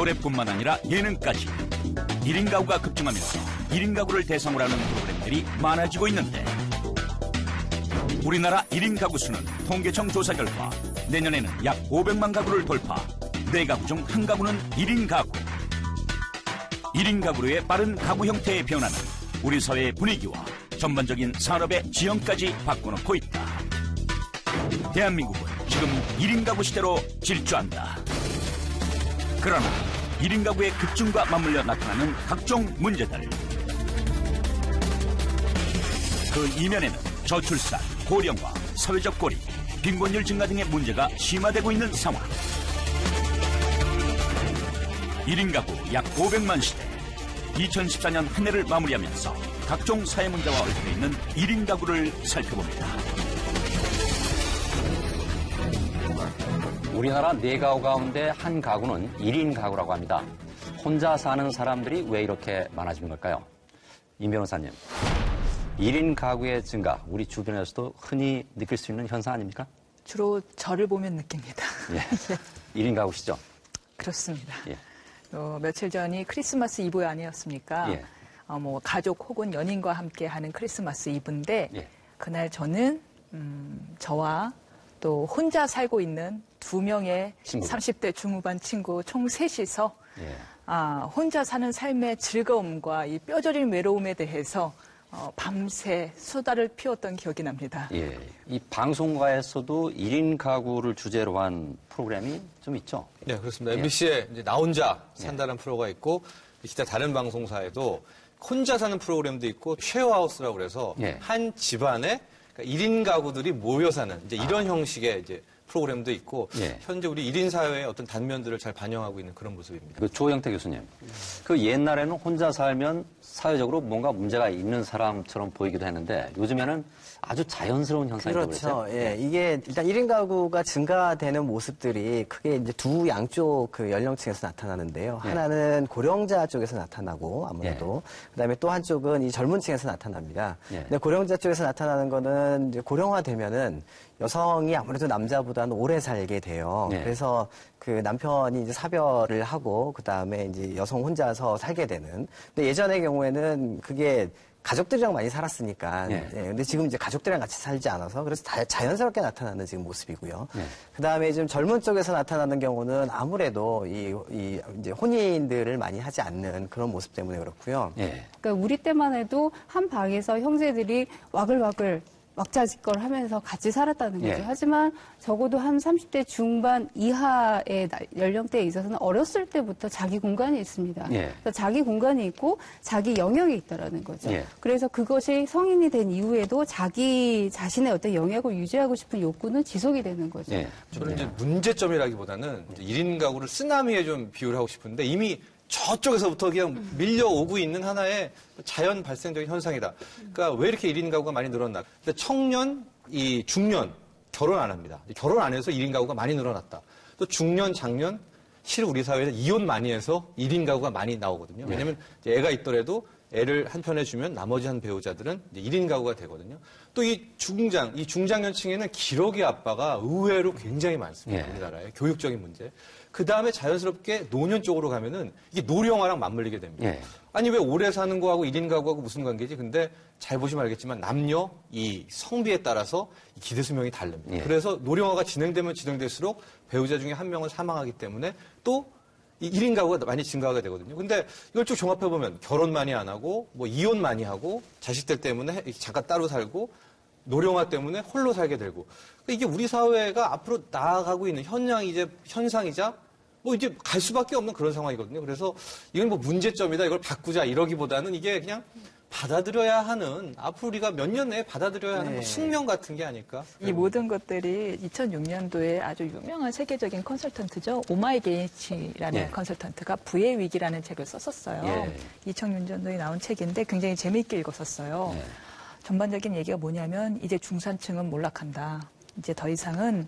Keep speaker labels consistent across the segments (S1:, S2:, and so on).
S1: 노래뿐만 아니라 예능까지 1인 가구가 급증하면서 1인 가구를 대상으로 하는 프로그램들이 많아지고 있는데 우리나라 1인 가구 수는 통계청 조사 결과 내년에는 약 500만 가구를 돌파. 4가구 중 1가구는 1인 가구. 1인 가구로의 빠른 가구 형태의 변화는 우리 사회의 분위기와 전반적인 산업의 지형까지 바꿔놓고 있다. 대한민국은 지금 1인 가구 시대로 질주한다. 그러나 1인 가구의 급증과 맞물려 나타나는 각종 문제들. 그 이면에는 저출산, 고령화, 사회적 고립, 빈곤율 증가 등의 문제가 심화되고 있는 상황. 1인 가구 약 500만 시대. 2014년 한 해를 마무리하면서 각종 사회 문제와 얽혀 있는 1인 가구를 살펴봅니다.
S2: 우리나라 4가구 가운데 한 가구는 1인 가구라고 합니다. 혼자 사는 사람들이 왜 이렇게 많아지는 걸까요? 임 변호사님, 1인 가구의 증가, 우리 주변에서도 흔히 느낄 수 있는 현상 아닙니까?
S3: 주로 저를 보면 느낍니다.
S2: 예. 1인 가구시죠?
S3: 그렇습니다.
S2: 예.
S3: 며칠 전이 크리스마스 이브 아니었습니까?
S2: 예.
S3: 가족 혹은 연인과 함께 하는 크리스마스 이브인데
S2: 예.
S3: 그날 저는 저와 또 혼자 살고 있는 2명의
S2: 친구.
S3: 30대 중후반 친구 총 셋이서
S2: 예.
S3: 혼자 사는 삶의 즐거움과 이 뼈저린 외로움에 대해서 밤새 수다를 피웠던 기억이 납니다.
S2: 예. 이 방송가에서도 1인 가구를 주제로 한 프로그램이 좀 있죠?
S4: 네, 그렇습니다. MBC에 이제 나 혼자 산다는
S2: 예.
S4: 프로가 있고, 기타 다른 방송사에도 혼자 사는 프로그램도 있고, 쉐어하우스라고 그래서
S2: 예.
S4: 한 집안에 1인 가구들이 모여 사는 이제 이런 형식의 이제 프로그램도 있고,
S2: 예.
S4: 현재 우리 1인 사회의 어떤 단면들을 잘 반영하고 있는 그런 모습입니다.
S2: 그 조영태 교수님, 그 옛날에는 혼자 살면 사회적으로 뭔가 문제가 있는 사람처럼 보이기도 했는데 요즘에는 아주 자연스러운 현상이라고
S5: 그렇죠.
S2: 그랬어요.
S5: 예. 이게 일단 1인 가구가 증가되는 모습들이 크게 이제 두 양쪽 그 연령층에서 나타나는데요.
S2: 예.
S5: 하나는 고령자 쪽에서 나타나고 아무래도 그다음에 또 한쪽은 이 젊은 층에서 나타납니다.
S2: 예.
S5: 근데 고령자 쪽에서 나타나는 거는 이제 고령화되면은 여성이 아무래도 남자보다는 오래 살게 돼요.
S2: 예.
S5: 그래서 그 남편이 이제 사별을 하고 그다음에 이제 여성 혼자서 살게 되는. 근데 예전의 경우에는 그게 가족들이랑 많이 살았으니까.
S2: 예.
S5: 예, 근데 지금 이제 가족들이랑 같이 살지 않아서 그래서 자연스럽게 나타나는 지금 모습이고요.
S2: 예.
S5: 그 다음에 좀 젊은 쪽에서 나타나는 경우는 아무래도 이제 혼인들을 많이 하지 않는 그런 모습 때문에 그렇고요.
S2: 예.
S6: 그러니까 우리 때만 해도 한 방에서 형제들이 와글와글 왁자지껄 하면서 같이 살았다는 거죠.
S2: 예.
S6: 하지만 적어도 한 30대 중반 이하의 연령대에 있어서는 어렸을 때부터 자기 공간이 있습니다.
S2: 예.
S6: 그래서 자기 공간이 있고 자기 영역이 있다라는 거죠.
S2: 예.
S6: 그래서 그것이 성인이 된 이후에도 자기 자신의 어떤 영역을 유지하고 싶은 욕구는 지속이 되는 거죠.
S2: 예.
S4: 저는 이제 문제점이라기보다는 이제 1인 가구를 쓰나미에 좀 비유를 하고 싶은데 이미 저쪽에서부터 그냥 밀려오고 있는 하나의 자연 발생적인 현상이다. 그러니까 왜 이렇게 1인 가구가 많이 늘어났나? 근데 청년, 이 중년 결혼 안 합니다. 결혼 안 해서 1인 가구가 많이 늘어났다. 또 중년, 장년 실은 우리 사회에서 이혼 많이 해서 1인 가구가 많이 나오거든요. 왜냐하면 애가 있더라도 애를 한편에 주면 나머지 한 배우자들은 이제 1인 가구가 되거든요. 또 이 중장년층에는 기러기 아빠가 의외로 굉장히 많습니다.
S2: 예.
S4: 우리나라에 교육적인 문제. 그 다음에 자연스럽게 노년 쪽으로 가면은 이게 노령화랑 맞물리게 됩니다.
S2: 예.
S4: 아니 왜 오래 사는 거하고 1인 가구하고 무슨 관계지? 근데 잘 보시면 알겠지만 남녀 이 성비에 따라서 이 기대 수명이 다릅니다.
S2: 예.
S4: 그래서 노령화가 진행되면 진행될수록 배우자 중에 한 명은 사망하기 때문에 또 이 1인 가구가 많이 증가하게 되거든요. 근데 이걸 쭉 종합해보면 결혼 많이 안 하고, 뭐 이혼 많이 하고, 자식들 때문에 잠깐 따로 살고, 노령화 때문에 홀로 살게 되고. 이게 우리 사회가 앞으로 나아가고 있는 현상이자, 뭐 이제 갈 수밖에 없는 그런 상황이거든요. 그래서 이건 뭐 문제점이다, 이걸 바꾸자 이러기보다는 이게 그냥 받아들여야 하는, 앞으로 우리가 몇 년 내에 받아들여야 하는 뭐 숙명 같은 게 아닐까?
S3: 이 모든 것들이 2006년도에 아주 유명한 세계적인 컨설턴트죠. 오마이게이치라는
S2: 예.
S3: 컨설턴트가 부의 위기라는 책을 썼었어요.
S2: 예.
S3: 2006년도에 나온 책인데 굉장히 재미있게 읽었었어요.
S2: 예.
S3: 전반적인 얘기가 뭐냐면 이제 중산층은 몰락한다. 이제 더 이상은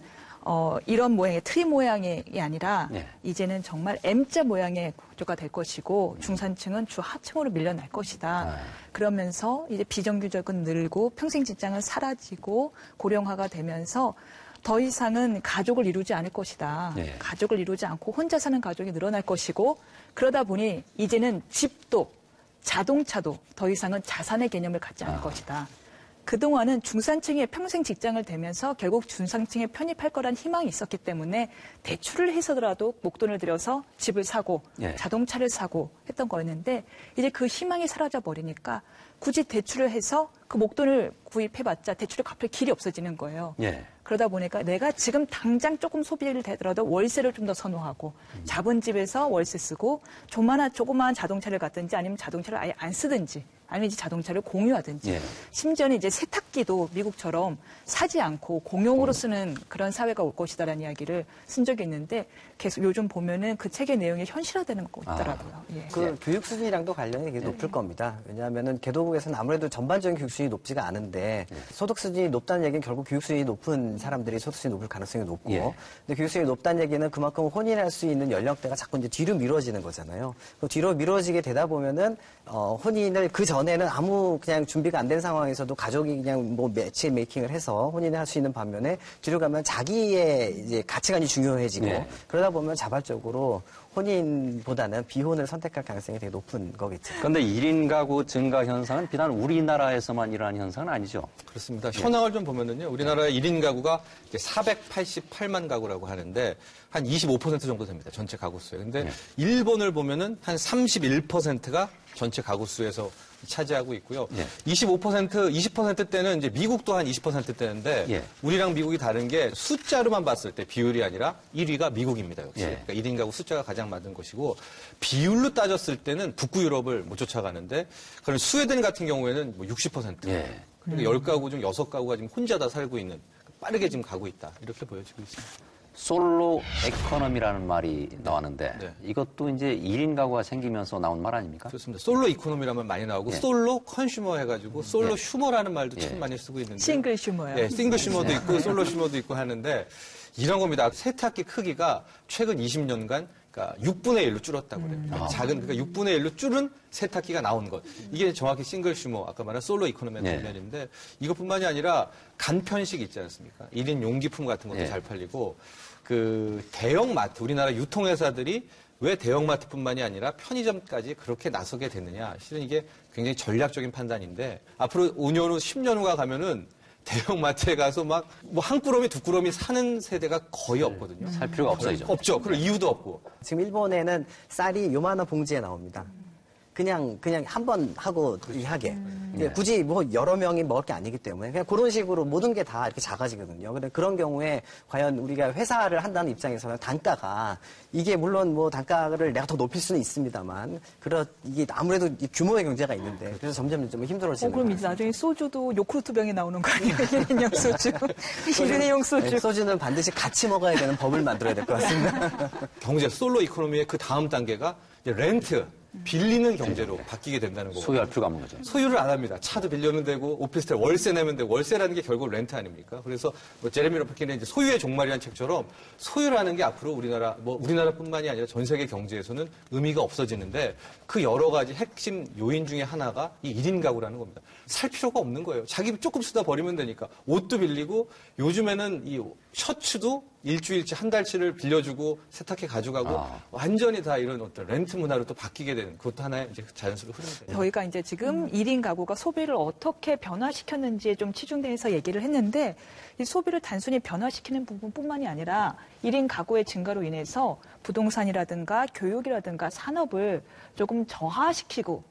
S3: 이런 모양의 트리 모양이 아니라
S2: 네.
S3: 이제는 정말 M자 모양의 구조가 될 것이고 중산층은 주하층으로 밀려날 것이다. 그러면서 이제 비정규직은 늘고 평생 직장은 사라지고 고령화가 되면서 더 이상은 가족을 이루지 않을 것이다.
S2: 예.
S3: 가족을 이루지 않고 혼자 사는 가족이 늘어날 것이고 그러다 보니 이제는 집도 자동차도 더 이상은 자산의 개념을 갖지 않을 것이다. 그동안은 중산층이 평생 직장을 대면서 결국 중산층에 편입할 거란 희망이 있었기 때문에 대출을 해서라도 목돈을 들여서 집을 사고
S2: 예.
S3: 자동차를 사고 했던 거였는데 이제 그 희망이 사라져 버리니까 굳이 대출을 해서 그 목돈을 구입해봤자 대출을 갚을 길이 없어지는 거예요.
S2: 예.
S3: 그러다 보니까 내가 지금 당장 조금 소비를 되더라도 월세를 좀 더 선호하고 작은 집에서 월세 쓰고 조그마한 자동차를 갖든지 아니면 자동차를 아예 안 쓰든지 아니면 이제 자동차를 공유하든지
S2: 예.
S3: 심지어는 이제 세탁기도 미국처럼 사지 않고 공용으로 쓰는 그런 사회가 올 것이다라는 이야기를 쓴 적이 있는데 계속 요즘 보면은 그 책의 내용이 현실화되는 거 있더라고요. 예.
S5: 그 교육 수준이랑도 관련이 되게 높을 겁니다. 왜냐하면은 개도국에서는 아무래도 전반적인 교육 수준이 높지가 않은데 소득 수준이 높다는 얘기는 결국 교육 수준이 높은 사람들이 소득 수준이 높을 가능성이 높고
S2: 예.
S5: 근데 교육 수준이 높다는 얘기는 그만큼 혼인할 수 있는 연령대가 자꾸 이제 뒤로 미뤄지는 거잖아요. 그 뒤로 미뤄지게 되다 보면은 혼인을 그 전에는 아무 그냥 준비가 안 된 상황에서도 가족이 그냥 뭐 매치 메이킹을 해서 혼인을 할 수 있는 반면에 뒤로 가면 자기의 이제 가치관이 중요해지고
S2: 예.
S5: 그러다 보면 자발적으로 혼인보다는 비혼을 선택할 가능성이 되게 높은 거겠죠.
S2: 그런데 1인 가구 증가 현상은 비단 우리나라에서만 일어나는 현상은 아니죠.
S4: 그렇습니다. 현황을 좀 보면은요, 우리나라의 1인 가구가 이제 488만 가구라고 하는데 한 25% 정도 됩니다. 전체 가구 수에. 근데 일본을 보면은 한 31%가 전체 가구 수에서 차지하고 있고요.
S2: 예.
S4: 20%대는 이제 미국도 한 20%대인데
S2: 예.
S4: 우리랑 미국이 다른 게 숫자로만 봤을 때 비율이 아니라 1위가 미국입니다. 역시.
S2: 예.
S4: 그러니까 1인 가구 숫자가 가장 많은 것이고 비율로 따졌을 때는 북구 유럽을 못 쫓아가는데 그럼 스웨덴 같은 경우에는 뭐 60%.
S2: 예.
S4: 그러니까 10가구 중 6가구가 지금 혼자 다 살고 있는 빠르게 지금 가고 있다. 이렇게 보여지고 있습니다.
S2: 솔로 에코노미라는 말이 나왔는데
S4: 네.
S2: 이것도 이제 1인 가구가 생기면서 나온 말 아닙니까?
S4: 그렇습니다. 솔로 이코노미라면 많이 나오고
S2: 예.
S4: 솔로 컨슈머 해가지고 솔로
S2: 예.
S4: 휴머라는 말도 참
S2: 예.
S4: 많이 쓰고 있는데
S3: 싱글 슈머요.
S4: 네, 싱글 슈머도 있고 솔로 슈머도 있고 하는데 이런 겁니다. 세탁기 크기가 최근 20년간 그러니까 6분의 1로 줄었다고 그래요. 그러니까 작은 그러니까 6분의 1로 줄은 세탁기가 나온 것. 이게 정확히 싱글 슈머 아까 말한 솔로 이코노미의
S2: 네.
S4: 측면인데 이것뿐만이 아니라 간편식 있지 않습니까? 1인 용기품 같은 것도
S2: 네.
S4: 잘 팔리고 그 대형마트 우리나라 유통회사들이 왜 대형마트뿐만이 아니라 편의점까지 그렇게 나서게 됐느냐. 실은 이게 굉장히 전략적인 판단인데 앞으로 5년 후 10년 후가 가면은 대형마트에 가서 막 뭐 한 꾸러미 두 꾸러미 사는 세대가 거의 없거든요.
S2: 살 필요가 없어지죠.
S4: 없죠. 그럴 이유도 없고.
S5: 지금 일본에는 쌀이 요만한 봉지에 나옵니다. 그냥 한 번 하고 하게. 굳이 뭐 여러 명이 먹을 게 아니기 때문에 그냥 그런 식으로 모든 게 다 이렇게 작아지거든요. 근데 그런 경우에 과연 우리가 회사를 한다는 입장에서는 단가가 이게 물론 뭐 단가를 내가 더 높일 수는 있습니다만 이게 아무래도 규모의 경제가 있는데 그래서 점점 좀 힘들어지는
S3: 그럼
S5: 거예요.
S3: 이제 나중에 소주도 요구르트 병에 나오는 거 아니에요? 1인용 소주. 1인용 소주.
S5: 네, 소주는 반드시 같이 먹어야 되는 법을 만들어야 될 것 같습니다.
S4: 경제 솔로 이코노미의 그 다음 단계가 이제 렌트, 빌리는 경제로 바뀌게 된다는 거고.
S2: 소유할 필요가 없는 거죠.
S4: 소유를 안 합니다. 차도 빌려면 되고 오피스텔 월세 내면 되고 월세라는 게 결국 렌트 아닙니까? 그래서 뭐 제레미 로프킨의 이제 소유의 종말이라는 책처럼 소유라는 게 앞으로 우리나라뿐만이 아니라 전 세계 경제에서는 의미가 없어지는데 그 여러 가지 핵심 요인 중에 하나가 이 1인 가구라는 겁니다. 살 필요가 없는 거예요. 자기 조금 쓰다 버리면 되니까 옷도 빌리고 요즘에는 이 셔츠도 일주일치 한 달치를 빌려주고 세탁해 가져가고 완전히 다 이런 어떤 렌트 문화로 또 바뀌게 되는 그것도 하나의 이제 자연스러운 흐름이죠.
S3: 저희가 이제 지금 1인 가구가 소비를 어떻게 변화시켰는지에 좀 치중돼서 얘기를 했는데 이 소비를 단순히 변화시키는 부분뿐만이 아니라 1인 가구의 증가로 인해서 부동산이라든가 교육이라든가 산업을 조금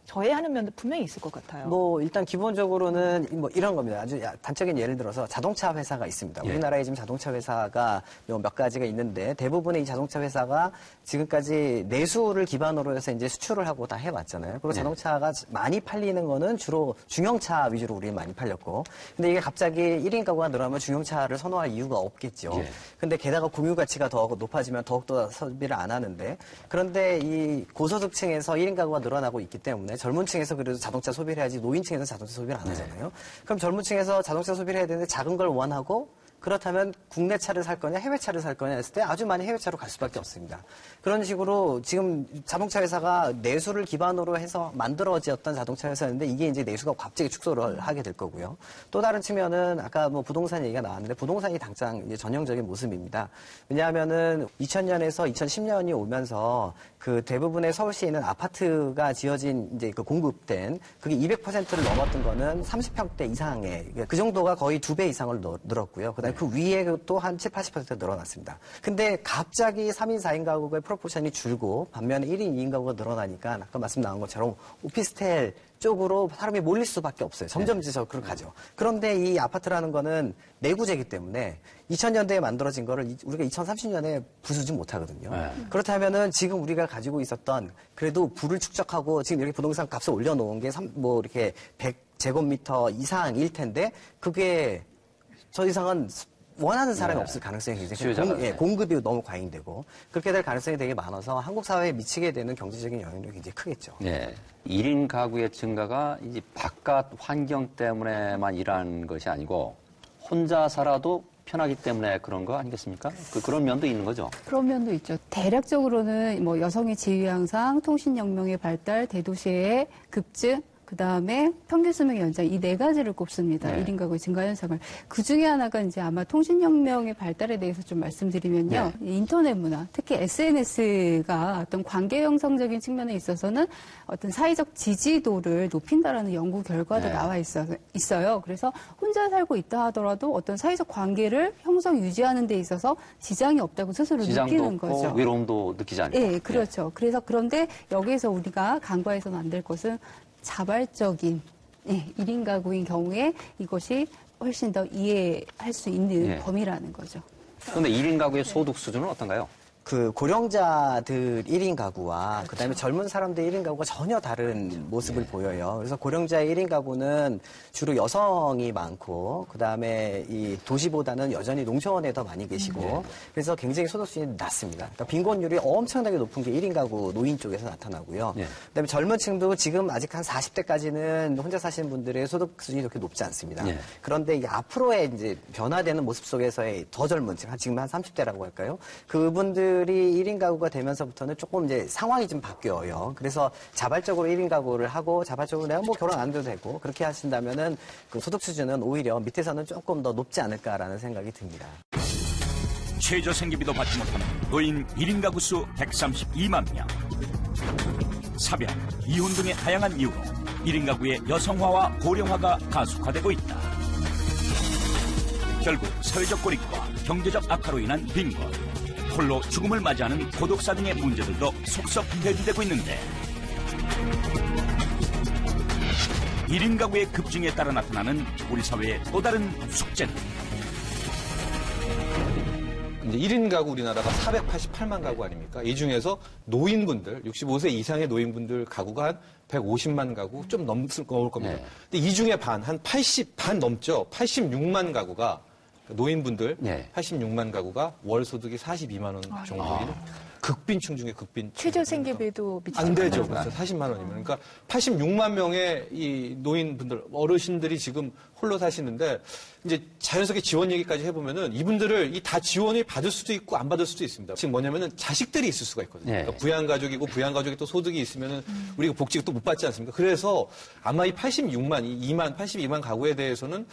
S3: 저해하는 면도 분명히 있을 것 같아요.
S5: 뭐 일단 기본적으로는 뭐 이런 겁니다. 아주 단적인 예를 들어서 자동차 회사가 있습니다. 우리나라에 지금 자동차 회사가 몇 가지가 있는데 대부분의 이 자동차 회사가 지금까지 내수를 기반으로 해서 이제 수출을 하고 다 해왔잖아요. 그리고 자동차가 많이 팔리는 거는 주로 중형차 위주로 우리는 많이 팔렸고, 근데 이게 갑자기 1인 가구가 늘어나면 중형차를 선호할 이유가 없겠죠. 근데 게다가 공유 가치가 더 높아지면 더욱더 소비를 안 하는데, 그런데 이 고소득층에서 1인 가구가 늘어나고 있기 때문에 젊은 층에서 그래도 자동차 소비를 해야지 노인층에서 자동차 소비를 안 하잖아요. 그럼 젊은 층에서 자동차 소비를 해야 되는데 작은 걸 원하고 그렇다면 국내 차를 살 거냐 해외 차를 살 거냐 했을 때 아주 많이 해외 차로 갈 수밖에 없습니다. 그런 식으로 지금 자동차 회사가 내수를 기반으로 해서 만들어졌던 자동차 회사였는데 이게 이제 내수가 갑자기 축소를 하게 될 거고요. 또 다른 측면은 아까 뭐 부동산 얘기가 나왔는데 부동산이 당장 이제 전형적인 모습입니다. 왜냐하면은 2000년에서 2010년이 오면서 그 대부분의 서울시에 있는 아파트가 지어진 이제 그 공급된 그게 200%를 넘었던 거는 30평대 이상의 그 정도가 거의 2배 이상을 늘었고요. 그다음에 그 위에 또 한 7, 80% 늘어났습니다. 근데 갑자기 3인, 4인 가구의 프로포션이 줄고 반면에 1인, 2인 가구가 늘어나니까 아까 말씀 나온 것처럼 오피스텔 쪽으로 사람이 몰릴 수밖에 없어요. 점점 이제 그렇게 가죠. 그런데 이 아파트라는 거는 내구재이기 때문에 2000년대에 만들어진 거를 우리가 2030년에 부수지 못하거든요. 그렇다면은 지금 우리가 가지고 있었던 그래도 부를 축적하고 지금 이렇게 부동산 값을 올려놓은 게 뭐 이렇게 100제곱미터 이상일 텐데 그게 더 이상은 원하는 사람이 없을 가능성이 굉장히 크고 공급이 너무 과잉되고 그렇게 될 가능성이 되게 많아서 한국 사회에 미치게 되는 경제적인 영향력이 굉장히 크겠죠.
S2: 네. 1인 가구의 증가가 이제 바깥 환경 때문에만 일하는 것이 아니고 혼자 살아도 편하기 때문에 그런 거 아니겠습니까? 그런 면도 있는 거죠.
S6: 그런 면도 있죠. 대략적으로는 뭐 여성의 지위 향상, 통신혁명의 발달, 대도시의 급증, 그 다음에 평균 수명의 연장 이 네 가지를 꼽습니다.
S2: 네.
S6: 1인 가구의 증가 현상을. 그 중에 하나가 이제 아마 통신혁명의 발달에 대해서 좀 말씀드리면요.
S2: 네.
S6: 인터넷 문화, 특히 SNS가 어떤 관계 형성적인 측면에 있어서는 어떤 사회적 지지도를 높인다라는 연구 결과도
S2: 네.
S6: 나와 있어요. 그래서 혼자 살고 있다 하더라도 어떤 사회적 관계를 형성 유지하는 데 있어서 지장이 없다고 스스로 느끼는
S2: 없고
S6: 거죠.
S2: 외로움도 느끼지 않고.
S6: 네, 그렇죠. 그래서 그런데 여기에서 우리가 간과해서는 안 될 것은 자발적인 1인 가구인 경우에 이것이 훨씬 더 이해할 수 있는 범위라는 거죠.
S2: 그런데 1인 가구의 소득 수준은 어떤가요?
S5: 그 고령자들 1인 가구와 그다음에 젊은 사람들 1인 가구가 전혀 다른 모습을 보여요. 그래서 고령자의 1인 가구는 주로 여성이 많고 그다음에 이 도시보다는 여전히 농촌에 더 많이 계시고 그래서 굉장히 소득 수준이 낮습니다. 그러니까 빈곤율이 엄청나게 높은 게 1인 가구 노인 쪽에서 나타나고요. 그다음에 젊은 층도 지금 아직 한 40대까지는 혼자 사시는 분들의 소득 수준이 그렇게 높지 않습니다. 그런데 이게 앞으로의 이제 변화되는 모습 속에서의 더 젊은 층, 지금 한 30대라고 할까요? 그분들이 1인 가구가 되면서부터는 조금 이제 상황이 좀 바뀌어요. 그래서 자발적으로 1인 가구를 하고 자발적으로 내가 뭐 결혼 안 해도 되고 그렇게 하신다면은 그 소득 수준은 오히려 밑에서는 조금 더 높지 않을까라는 생각이 듭니다.
S1: 최저 생계비도 받지 못하는 노인 1인 가구 수 132만 명. 사별, 이혼 등의 다양한 이유로 1인 가구의 여성화와 고령화가 가속화되고 있다. 결국 사회적 고립과 경제적 악화로 인한 빈곤, 홀로 죽음을 맞이하는 고독사 등의 문제들도 속속 대두되고 있는데 1인 가구의 급증에 따라 나타나는 우리 사회의 또 다른 숙제는
S4: 이제 1인 가구 우리나라가 488만 가구 아닙니까? 이 중에서 노인분들, 65세 이상의 노인분들 가구가 한 150만 가구 좀 넘을 겁니다. 근데 이 중에 반 넘죠. 86만 가구가 노인분들 86만 가구가 월 소득이 42만 원 정도인 극빈층 중에 극빈층.
S3: 최저 생계비도 미치지
S4: 안 되죠. 그렇죠. 40만 원이면. 그러니까 86만 명의 이 노인분들, 어르신들이 지금 홀로 사시는데 이제 자연스럽게 지원 얘기까지 해보면은 이분들을 다 지원을 받을 수도 있고 안 받을 수도 있습니다. 지금 뭐냐면은 자식들이 있을 수가 있거든요. 그러니까 부양가족이고 부양가족이 또 소득이 있으면은 우리가 복지가 또 못 받지 않습니까? 그래서 아마 이 82만 가구에 대해서는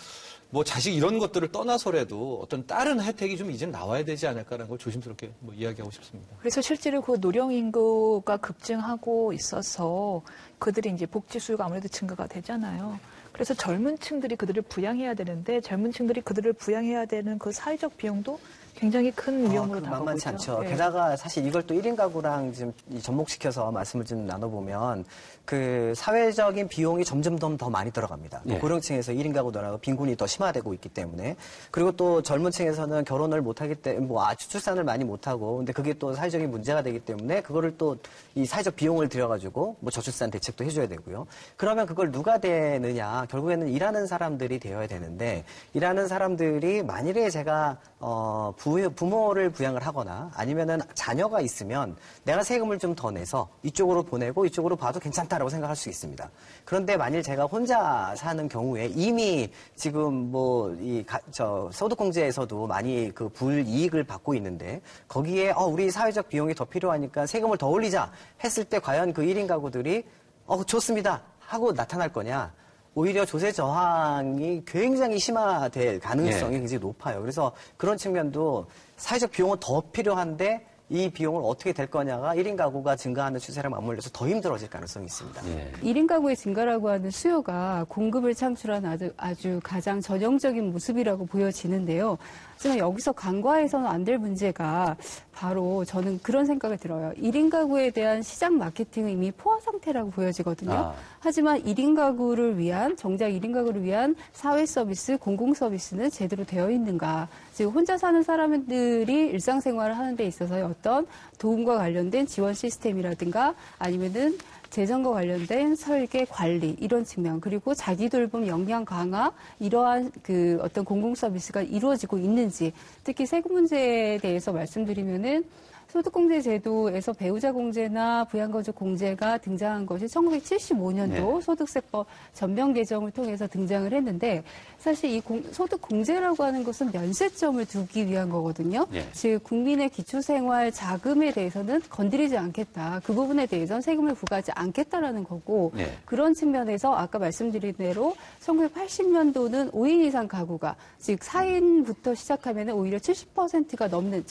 S4: 뭐 자식 이런 것들을 떠나서라도 어떤 다른 혜택이 좀 이제 나와야 되지 않을까라는 걸 조심스럽게 뭐 이야기하고 싶습니다.
S3: 그래서 실제로 그 노령 인구가 급증하고 있어서 그들이 이제 복지 수요가 아무래도 증가가 되잖아요. 그래서 젊은 층들이 그들을 부양해야 되는데 젊은 층들이 그들을 부양해야 되는 그 사회적 비용도 굉장히 큰 위험으로 다가오고
S5: 만만치
S3: 있죠.
S5: 않죠. 게다가 사실 이걸 또 1인 가구랑 지금 접목시켜서 말씀을 좀 나눠보면 그 사회적인 비용이 점점 더 많이 들어갑니다. 고령층에서 1인 가구 늘어나고 빈곤이 더 심화되고 있기 때문에 그리고 또 젊은 층에서는 결혼을 못하기 때문에 뭐 출산을 많이 못하고 근데 그게 또 사회적인 문제가 되기 때문에 그거를 또 이 사회적 비용을 들여가지고 뭐 저출산 대책도 해줘야 되고요. 그러면 그걸 누가 되느냐 결국에는 일하는 사람들이 되어야 되는데 일하는 사람들이 만일에 제가 부모를 부양을 하거나 아니면은 자녀가 있으면 내가 세금을 좀 더 내서 이쪽으로 보내고 이쪽으로 봐도 괜찮다라고 생각할 수 있습니다. 그런데 만일 제가 혼자 사는 경우에 이미 지금 소득공제에서도 많이 그 불이익을 받고 있는데 거기에 우리 사회적 비용이 더 필요하니까 세금을 더 올리자 했을 때 과연 그 1인 가구들이 좋습니다 하고 나타날 거냐? 오히려 조세 저항이 굉장히 심화될 가능성이 굉장히 높아요. 그래서 그런 측면도 사회적 비용은 더 필요한데 이 비용을 어떻게 될 거냐가 1인 가구가 증가하는 추세랑 맞물려서 더 힘들어질 가능성이 있습니다.
S2: 예.
S6: 1인 가구의 증가라고 하는 수요가 공급을 창출한 아주 가장 전형적인 모습이라고 보여지는데요. 하지만 여기서 간과해서는 안 될 문제가 바로 저는 그런 생각이 들어요. 1인 가구에 대한 시장 마케팅은 이미 포화 상태라고 보여지거든요. 하지만 1인 가구를 위한, 정작 1인 가구를 위한 사회 서비스, 공공 서비스는 제대로 되어 있는가. 즉 혼자 사는 사람들이 일상생활을 하는 데 있어서의 어떤 도움과 관련된 지원 시스템이라든가 아니면은 재정과 관련된 설계, 관리 이런 측면 그리고 자기 돌봄 역량 강화 이러한 그 어떤 공공 서비스가 이루어지고 있는지 특히 세금 문제에 대해서 말씀드리면은 소득공제 제도에서 배우자 공제나 부양가족 공제가 등장한 것이 1975년도 소득세법 전면 개정을 통해서 등장을 했는데 사실 이 소득공제라고 하는 것은 면세점을 두기 위한 거거든요. 즉 국민의 기초생활 자금에 대해서는 건드리지 않겠다. 그 부분에 대해서는 세금을 부과하지 않겠다라는 거고 그런 측면에서 아까 말씀드린 대로 1980년도는 5인 이상 가구가 즉 4인부터 시작하면 오히려 70%가 넘는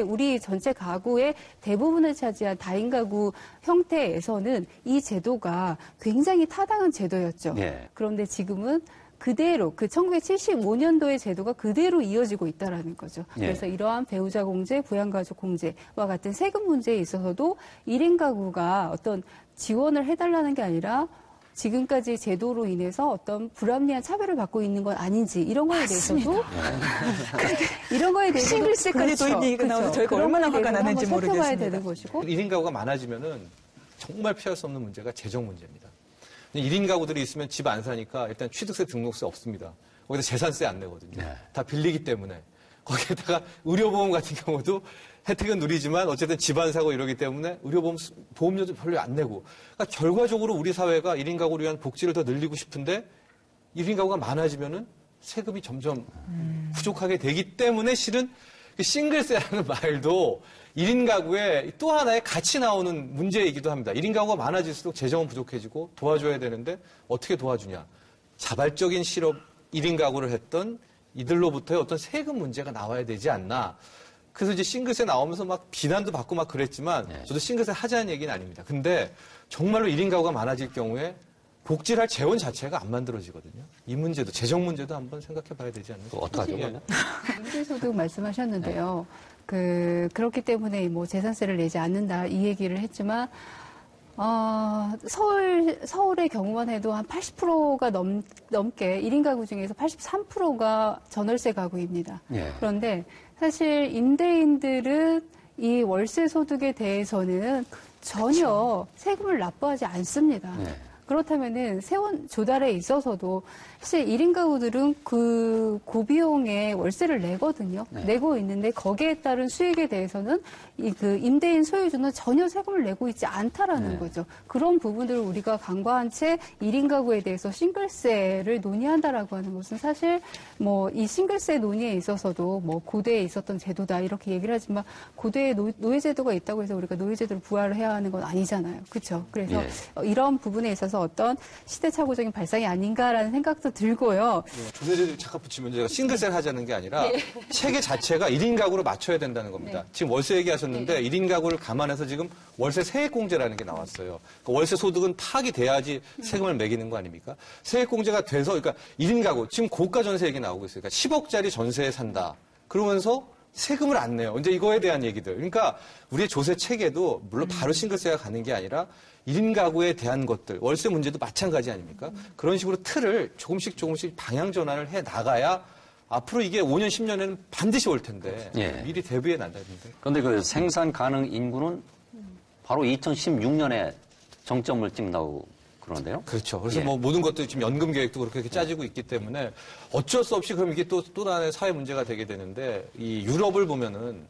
S6: 우리 전체 가구의 대부분을 차지한 다인 가구 형태에서는 이 제도가 굉장히 타당한 제도였죠. 그런데 지금은 그대로 그 1975년도의 제도가 그대로 이어지고 있다라는 거죠. 그래서 이러한 배우자 공제, 부양가족 공제와 같은 세금 문제에 있어서도 1인 가구가 어떤 지원을 해달라는 게 아니라 지금까지 제도로 인해서 어떤 불합리한 차별을 받고 있는 건 아닌지 이런 거에 대해서도 이런 거에 대해서
S3: 싱글세까지 도입 얘기가 나와서 저희가 얼마나 화가 나는지 모르겠습니다.
S6: 되는 것이고
S4: 1인 가구가 많아지면은 정말 피할 수 없는 문제가 재정 문제입니다. 1인 가구들이 있으면 집 안 사니까 일단 취득세, 등록세 없습니다. 거기다 재산세 안 내거든요. 다 빌리기 때문에. 거기에다가 의료보험 같은 경우도 혜택은 누리지만 어쨌든 집 안 사고 이러기 때문에 보험료도 별로 안 내고. 그러니까 결과적으로 우리 사회가 1인 가구를 위한 복지를 더 늘리고 싶은데 1인 가구가 많아지면은 세금이 점점 부족하게 되기 때문에 실은 싱글세라는 말도 1인 가구의 또 하나의 같이 나오는 문제이기도 합니다. 1인 가구가 많아질수록 재정은 부족해지고 도와줘야 되는데 어떻게 도와주냐. 자발적인 실업 1인 가구를 했던 이들로부터의 어떤 세금 문제가 나와야 되지 않나. 그래서 이제 싱글세 나오면서 막 비난도 받고 막 그랬지만 저도 싱글세 하자는 얘기는 아닙니다. 근데 정말로 1인 가구가 많아질 경우에 복지를 할 재원 자체가 안 만들어지거든요. 이 문제도 재정 문제도 한번 생각해 봐야 되지 않나.
S2: 어떡하죠?
S6: 문제소득 말씀하셨는데요. 그렇기 때문에 뭐 재산세를 내지 않는다 이 얘기를 했지만 서울의 경우만 해도 한 80%가 넘게 1인 가구 중에서 83%가 전월세 가구입니다. 그런데 사실 임대인들은 이 월세 소득에 대해서는 전혀 세금을 납부하지 않습니다. 그렇다면은 세원 조달에 있어서도 사실 1인 가구들은 그 고비용의 월세를 내거든요. 내고 있는데 거기에 따른 수익에 대해서는 그 임대인 소유주는 전혀 세금을 내고 있지 않다라는 거죠. 그런 부분들을 우리가 간과한 채 1인 가구에 대해서 싱글세를 논의한다라고 하는 것은 사실 뭐 이 싱글세 논의에 있어서도 뭐 고대에 있었던 제도다 이렇게 얘기를 하지만 고대에 노예제도가 있다고 해서 우리가 노예제도를 부활을 해야 하는 건 아니잖아요. 그렇죠? 그래서 이런 부분에 있어서 어떤 시대착오적인 발상이 아닌가라는 생각도 들고요.
S4: 조세제도 잠깐 붙이면 제가 싱글세를 하자는 게 아니라 체계 자체가 1인 가구로 맞춰야 된다는 겁니다. 지금 월세 얘기하셨는데 1인 가구를 감안해서 지금 월세 세액공제라는 게 나왔어요. 그러니까 월세 소득은 파악이 돼야지 세금을 매기는 거 아닙니까? 세액공제가 돼서 그러니까 1인 가구 지금 고가 전세 얘기 나오고 있어요. 그러니까 10억짜리 전세에 산다. 그러면서 세금을 안 내요. 이제 이거에 대한 얘기들. 그러니까 우리의 조세 체계도 물론 바로 싱글세가 가는 게 아니라 1인 가구에 대한 것들, 월세 문제도 마찬가지 아닙니까? 그런 식으로 틀을 조금씩 방향 전환을 해 나가야 앞으로 이게 5년, 10년에는 반드시 올 텐데 미리 대비해 놔야되는데.
S2: 그런데 그 생산 가능 인구는 바로 2016년에 정점을 찍는다고 그런데요.
S4: 그렇죠. 그래서
S2: 예.
S4: 뭐 모든 것도 지금 연금 계획도 그렇게 짜지고 있기 때문에 어쩔 수 없이 그럼 이게 또 하나의 사회 문제가 되게 되는데 이 유럽을 보면은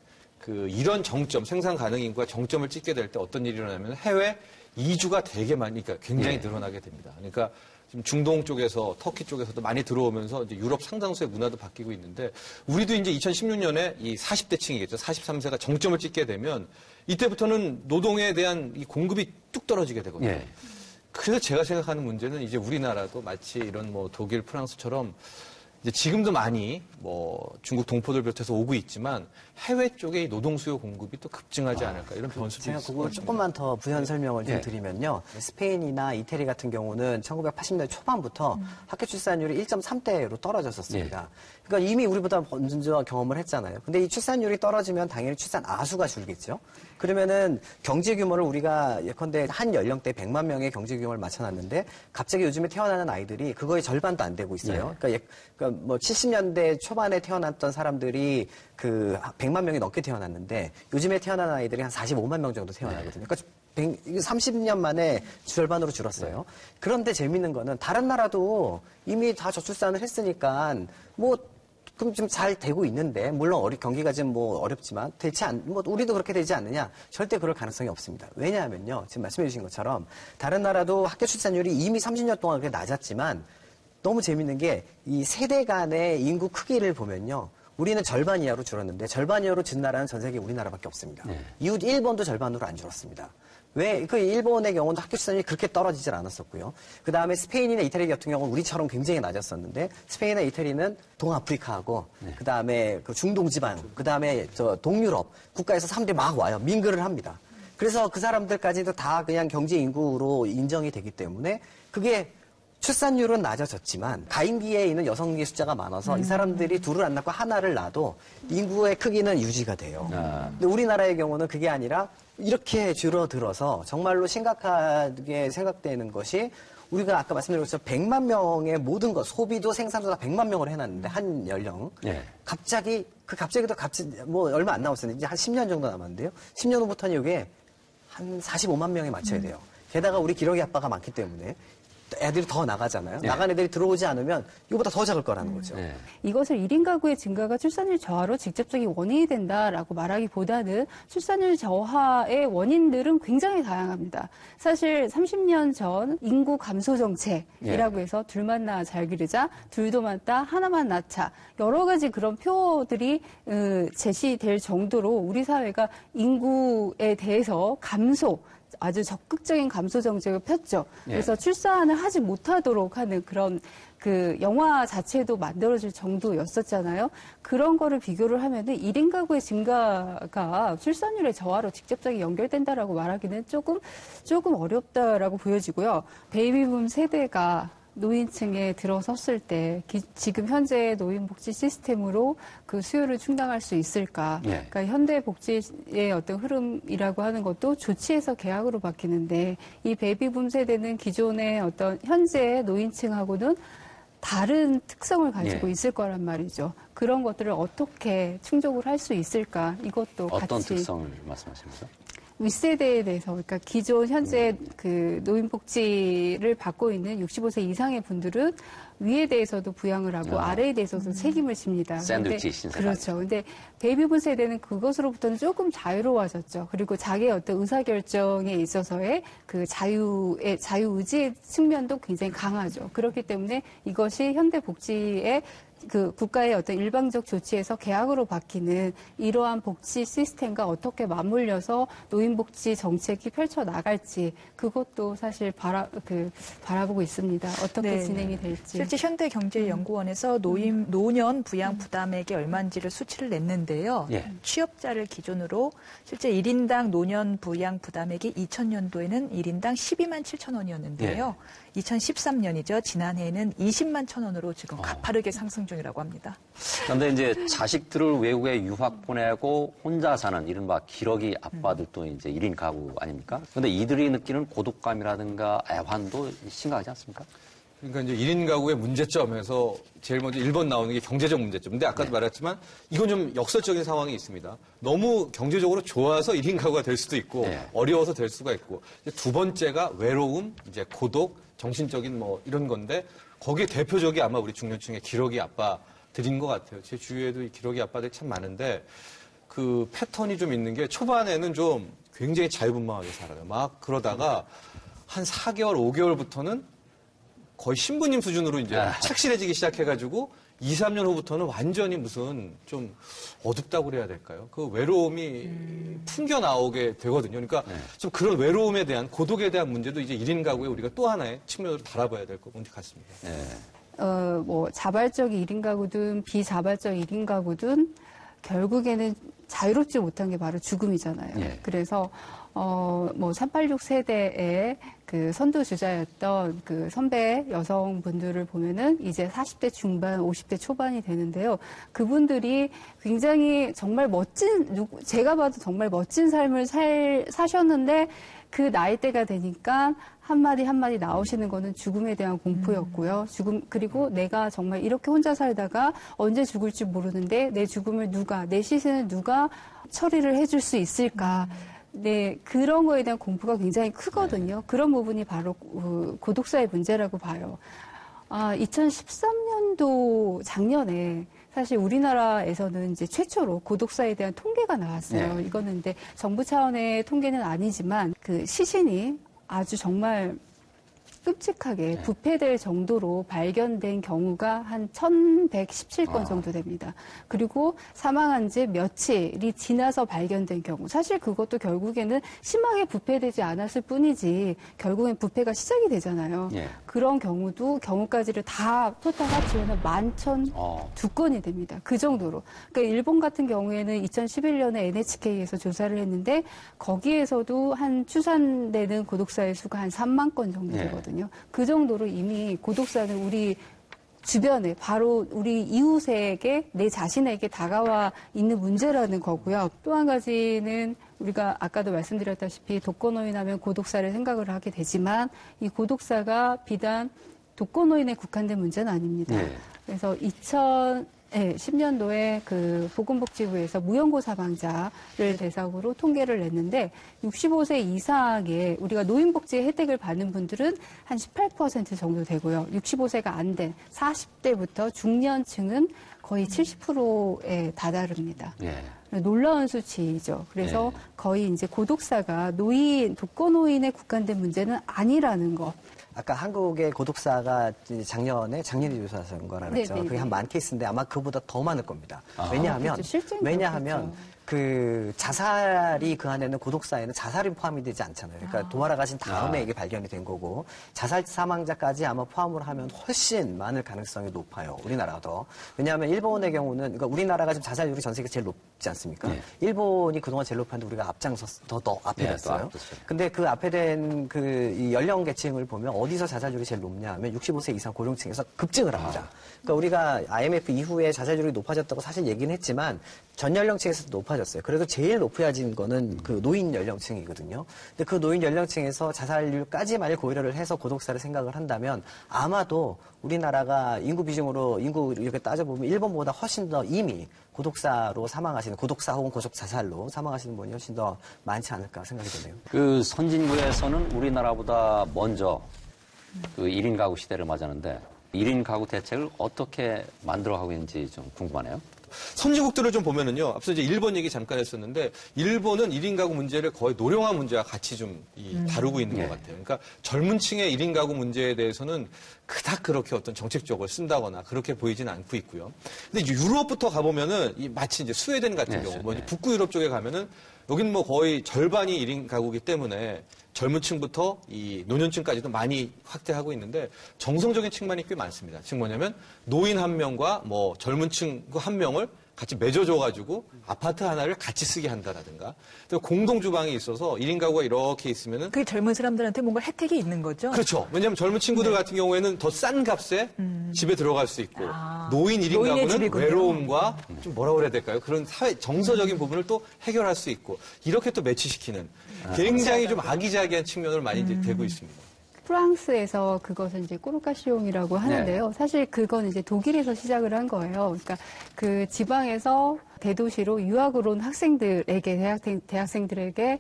S4: 이런 정점, 생산 가능 인구가 정점을 찍게 될 때 어떤 일이 일어나면 해외 이주가 되게 많이, 그러니까 굉장히 늘어나게 됩니다. 그러니까 지금 중동 쪽에서, 터키 쪽에서도 많이 들어오면서 이제 유럽 상당수의 문화도 바뀌고 있는데 우리도 이제 2016년에 이 40대 층이겠죠. 43세가 정점을 찍게 되면 이때부터는 노동에 대한 이 공급이 뚝 떨어지게 되거든요.
S2: 예.
S4: 그래서 제가 생각하는 문제는 이제 우리나라도 마치 이런 뭐 독일, 프랑스처럼 이제 지금도 많이 뭐 중국 동포들 비롯해서 오고 있지만 해외 쪽에 이 노동 수요 공급이 또 급증하지 않을까 이런 변수도
S5: 제가
S4: 있을 것
S5: 그걸
S4: 같습니다.
S5: 조금만 더 부연 설명을 좀
S2: 예.
S5: 드리면요. 스페인이나 이태리 같은 경우는 1980년대 초반부터 학교 출산율이 1.3대로 떨어졌었습니다. 그러니까 이미 우리보다 먼저 경험을 했잖아요. 근데 이 출산율이 떨어지면 당연히 출산 아수가 줄겠죠. 그러면은 경제 규모를 우리가 예컨대 한 연령대 100만 명의 경제 규모를 맞춰놨는데 갑자기 요즘에 태어나는 아이들이 그거의 절반도 안 되고 있어요. 그러니까 뭐 70년대 초반에 태어났던 사람들이 100만 명이 넘게 태어났는데 요즘에 태어나는 아이들이 한 45만 명 정도 태어나거든요. 그러니까 30년 만에 절반으로 줄었어요. 그런데 재밌는 거는 다른 나라도 이미 다 저출산을 했으니까 뭐 그럼 좀 잘 되고 있는데 물론 경기가 좀 뭐 어렵지만 뭐 우리도 그렇게 되지 않느냐? 절대 그럴 가능성이 없습니다. 왜냐하면요. 지금 말씀해 주신 것처럼 다른 나라도 학교 출산율이 이미 30년 동안 그렇게 낮았지만 너무 재밌는 게 이 세대 간의 인구 크기를 보면요. 우리는 절반 이하로 줄었는데 절반 이하로 준 나라는 전 세계 우리나라밖에 없습니다. 이웃 일본도 절반으로 안 줄었습니다. 왜? 일본의 경우는 학교 출산율이 그렇게 떨어지질 않았었고요. 그 다음에 스페인이나 이태리 같은 경우는 우리처럼 굉장히 낮았었는데 스페인이나 이태리는 동아프리카하고 그 다음에 중동 지방, 그 다음에 동유럽 국가에서 사람들이 막 와요. 민글을 합니다. 그래서 그 사람들까지도 다 그냥 경제 인구로 인정이 되기 때문에 그게 출산율은 낮아졌지만 가임기에 있는 여성의 숫자가 많아서 이 사람들이 둘을 안 낳고 하나를 낳아도 인구의 크기는 유지가 돼요. 근데 우리나라의 경우는 그게 아니라 이렇게 줄어들어서 정말로 심각하게 생각되는 것이 우리가 아까 말씀드린 것처럼 100만 명의 모든 것, 소비도 생산도 다 100만 명으로 해놨는데 한 연령. 갑자기도 뭐 얼마 안 남았어요. 이제 한 10년 정도 남았는데요. 10년 후부터는 이게 한 45만 명에 맞춰야 돼요. 게다가 우리 기러기 아빠가 많기 때문에 애들이 더 나가잖아요. 나간 애들이 들어오지 않으면 이거보다 더 작을 거라는 거죠.
S6: 이것을 1인 가구의 증가가 출산율 저하로 직접적인 원인이 된다라고 말하기보다는 출산율 저하의 원인들은 굉장히 다양합니다. 사실 30년 전 인구 감소 정책이라고 해서 둘만 낳아 잘 기르자, 둘도 많다, 하나만 낳자 여러 가지 그런 표들이 제시될 정도로 우리 사회가 인구에 대해서 아주 적극적인 감소 정책을 폈죠. 그래서 출산을 하지 못하도록 하는 그런 영화 자체도 만들어질 정도였었잖아요. 그런 거를 비교를 하면은 1인 가구의 증가가 출산율의 저하로 직접적인 연결된다라고 말하기는 조금 어렵다라고 보여지고요. 베이비붐 세대가 노인층에 들어섰을 때 지금 현재 노인복지 시스템으로 그 수요를 충당할 수 있을까? 그러니까 현대 복지의 어떤 흐름이라고 하는 것도 조치에서 계약으로 바뀌는데 이 베이비붐 세대는 기존의 어떤 현재 노인층하고는 다른 특성을 가지고 있을 거란 말이죠. 그런 것들을 어떻게 충족을 할 수 있을까? 이것도
S2: 어떤
S6: 같이
S2: 특성을 말씀하시면서?
S6: 윗세대에 대해서, 그러니까 기존 현재 노인복지를 받고 있는 65세 이상의 분들은 위에 대해서도 부양을 하고 아래에 대해서도 책임을 집니다.
S2: 샌드위치 신세대.
S6: 그렇죠. 근데 베이비붐 세대는 그것으로부터는 조금 자유로워졌죠. 그리고 자기의 어떤 의사결정에 있어서의 자유의지의 측면도 굉장히 강하죠. 그렇기 때문에 이것이 현대복지의 국가의 어떤 일방적 조치에서 계약으로 바뀌는 이러한 복지 시스템과 어떻게 맞물려서 노인복지 정책이 펼쳐나갈지 그것도 사실 바라보고 있습니다. 어떻게 진행이 될지.
S3: 실제 현대경제연구원에서 노년 부양 부담액이 얼마인지를 수치를 냈는데요. 취업자를 기준으로 실제 1인당 노년 부양 부담액이 2000년도에는 1인당 12만 7천 원이었는데요. 2013년이죠. 지난해에는 20만 천 원으로 지금 가파르게 상승 중이라고 합니다.
S2: 그런데 이제 자식들을 외국에 유학 보내고 혼자 사는 이른바 기러기 아빠들도 이제 1인 가구 아닙니까? 그런데 이들이 느끼는 고독감이라든가 애환도 심각하지 않습니까?
S4: 그러니까 이제 1인 가구의 문제점에서 제일 먼저 1번 나오는 게 경제적 문제점. 근데 아까도 말했지만 이건 좀 역설적인 상황이 있습니다. 너무 경제적으로 좋아서 1인 가구가 될 수도 있고 어려워서 될 수가 있고 이제 두 번째가 외로움, 이제 고독, 정신적인 뭐 이런 건데 거기에 대표적이 아마 우리 중년층의 기러기 아빠들인 것 같아요. 제 주위에도 이 기러기 아빠들이 참 많은데 그 패턴이 좀 있는 게 초반에는 좀 굉장히 자유분방하게 살아요. 막 그러다가 한 4개월, 5개월부터는 거의 신부님 수준으로 이제 착실해지기 시작해가지고 2, 3년 후부터는 완전히 무슨 좀 어둡다고 그래야 될까요? 그 외로움이 풍겨 나오게 되거든요. 그러니까 좀 그런 외로움에 대한 고독에 대한 문제도 이제 1인 가구에 우리가 또 하나의 측면으로 바라봐야 될 것 같습니다.
S6: 뭐 자발적 1인 가구든 비자발적 1인 가구든 결국에는 자유롭지 못한 게 바로 죽음이잖아요. 그래서 뭐 386 세대의 그 선두주자였던 그 선배 여성분들을 보면은 이제 40대 중반, 50대 초반이 되는데요. 그분들이 굉장히 정말 제가 봐도 정말 멋진 삶을 사셨는데 그 나이대가 되니까 한마디 한마디 나오시는 거는 죽음에 대한 공포였고요. 그리고 내가 정말 이렇게 혼자 살다가 언제 죽을지 모르는데 내 죽음을 내 시신을 누가 처리를 해줄 수 있을까. 네, 그런 거에 대한 공포가 굉장히 크거든요. 그런 부분이 바로 고독사의 문제라고 봐요. 2013년도 작년에 사실 우리나라에서는 이제 최초로 고독사에 대한 통계가 나왔어요. 이거는 근데 정부 차원의 통계는 아니지만 그 시신이 아주 정말 끔찍하게 부패될 정도로 발견된 경우가 한 1117건 정도 됩니다. 그리고 사망한 지 며칠이 지나서 발견된 경우. 사실 그것도 결국에는 심하게 부패되지 않았을 뿐이지 결국엔 부패가 시작이 되잖아요. 그런 경우까지를 다 토탈 합치면 11,002건이 됩니다. 그 정도로. 그러니까 일본 같은 경우에는 2011년에 NHK에서 조사를 했는데 거기에서도 한 추산되는 고독사의 수가 한 3만 건 정도 되거든요. 그 정도로 이미 고독사는 우리 주변에 바로 우리 이웃에게 내 자신에게 다가와 있는 문제라는 거고요. 또 한 가지는 우리가 아까도 말씀드렸다시피 독거노인 하면 고독사를 생각을 하게 되지만 이 고독사가 비단 독거노인에 국한된 문제는 아닙니다. 그래서 2010년도에 그 보건복지부에서 무연고 사망자를 대상으로 통계를 냈는데 65세 이상의 우리가 노인복지 혜택을 받는 분들은 한 18% 정도 되고요. 65세가 안 된 40대부터 중년층은 거의 70%에 다다릅니다. 놀라운 수치이죠. 그래서 거의 이제 고독사가 독거노인에 국한된 문제는 아니라는 거.
S5: 아까 한국의 고독사가 작년에 조사한 거라 그랬죠. 그게 한 10,000케이스인데 아마 그보다 더 많을 겁니다. 왜냐하면 그 자살이 그 안에는 고독사에는 자살이 포함이 되지 않잖아요. 그러니까 돌아가신 다음에 이게 발견이 된 거고 자살 사망자까지 아마 포함을 하면 훨씬 많을 가능성이 높아요. 우리나라가 더. 왜냐하면 일본의 경우는 그러니까 우리나라가 지금 자살률이 전 세계 제일 높지 않습니까? 일본이 그동안 제일 높았는데 우리가 앞장서서 더 앞에 됐어요. 근데 그 앞에 된 그 연령 계층을 보면 어디서 자살률이 제일 높냐 하면 65세 이상 고령층에서 급증을 합니다. 그러니까 우리가 IMF 이후에 자살률이 높아졌다고 사실 얘기는 했지만 전 연령층에서도 높아졌어요. 그래도 제일 높아진 거는 그 노인 연령층이거든요. 근데 그 노인 연령층에서 자살률까지 만약 고려를 해서 고독사를 생각을 한다면 아마도 우리나라가 인구 비중으로 인구 이렇게 따져보면 일본보다 훨씬 더 이미 고독사로 사망하시는 고독사 혹은 고적 자살로 사망하시는 분이 훨씬 더 많지 않을까 생각이 드네요.
S2: 그 선진국에서는 우리나라보다 먼저 그 1인 가구 시대를 맞았는데 1인 가구 대책을 어떻게 만들어가고 있는지 좀 궁금하네요.
S4: 선진국들을 좀 보면은요, 앞서 이제 일본 얘기 잠깐 했었는데, 일본은 1인 가구 문제를 거의 노령화 문제와 같이 좀 다루고 있는 것 같아요. 그러니까 젊은 층의 1인 가구 문제에 대해서는 그닥 그렇게 어떤 정책적으로 쓴다거나 그렇게 보이지는 않고 있고요. 근데 이제 유럽부터 가보면은 마치 이제 스웨덴 같은 경우, 뭐 북구 유럽 쪽에 가면은 여긴 뭐 거의 절반이 1인 가구이기 때문에 젊은 층부터 이 노년층까지도 많이 확대하고 있는데 정성적인 측면이 꽤 많습니다. 즉 뭐냐면 노인 한 명과 뭐 젊은 층 한 명을 같이 맺어줘가지고 아파트 하나를 같이 쓰게 한다라든가 또 공동 주방이 있어서 1인 가구가 이렇게 있으면은
S3: 그게 젊은 사람들한테 뭔가 혜택이 있는 거죠?
S4: 그렇죠. 왜냐하면 젊은 친구들 같은 경우에는 더 싼 값에 집에 들어갈 수 있고 노인 1인 가구는 집이군요. 외로움과 좀 뭐라 그래야 될까요? 그런 사회 정서적인 부분을 또 해결할 수 있고 이렇게 또 매치시키는 굉장히 좀 아기자기한 측면을 많이 이제 되고 있습니다.
S6: 프랑스에서 그것을 이제 꼬르카시옹이라고 하는데요. 사실 그건 이제 독일에서 시작을 한 거예요. 그러니까 그 지방에서 대도시로 유학을 온 학생들에게, 대학생들에게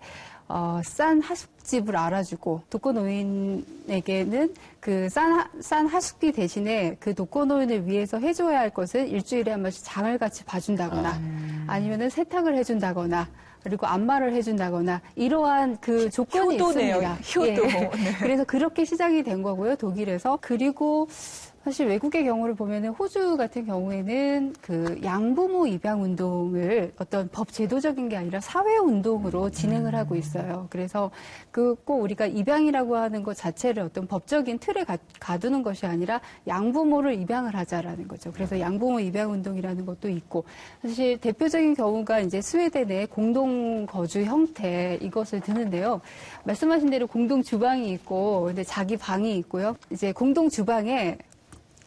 S6: 싼 하숙집을 알아주고, 독거노인에게는 그 싼 하숙비 대신에 그 독거노인을 위해서 해줘야 할 것은 일주일에 한 번씩 장을 같이 봐준다거나, 아니면은 세탁을 해준다거나, 그리고 안마를 해준다거나, 이러한 그 조건이
S3: 효도네요.
S6: 있습니다.
S3: 효도.
S6: 예. 그래서 그렇게 시작이 된 거고요, 독일에서. 그리고 사실 외국의 경우를 보면은 호주 같은 경우에는 그 양부모 입양 운동을 어떤 법 제도적인 게 아니라 사회 운동으로 진행을 하고 있어요. 그래서 그 꼭 우리가 입양이라고 하는 것 자체를 어떤 법적인 틀에 가두는 것이 아니라 양부모를 입양을 하자라는 거죠. 그래서 양부모 입양 운동이라는 것도 있고, 사실 대표적인 경우가 이제 스웨덴의 공동 거주 형태, 이것을 드는데요. 말씀하신 대로 공동 주방이 있고, 근데 자기 방이 있고요. 이제 공동 주방에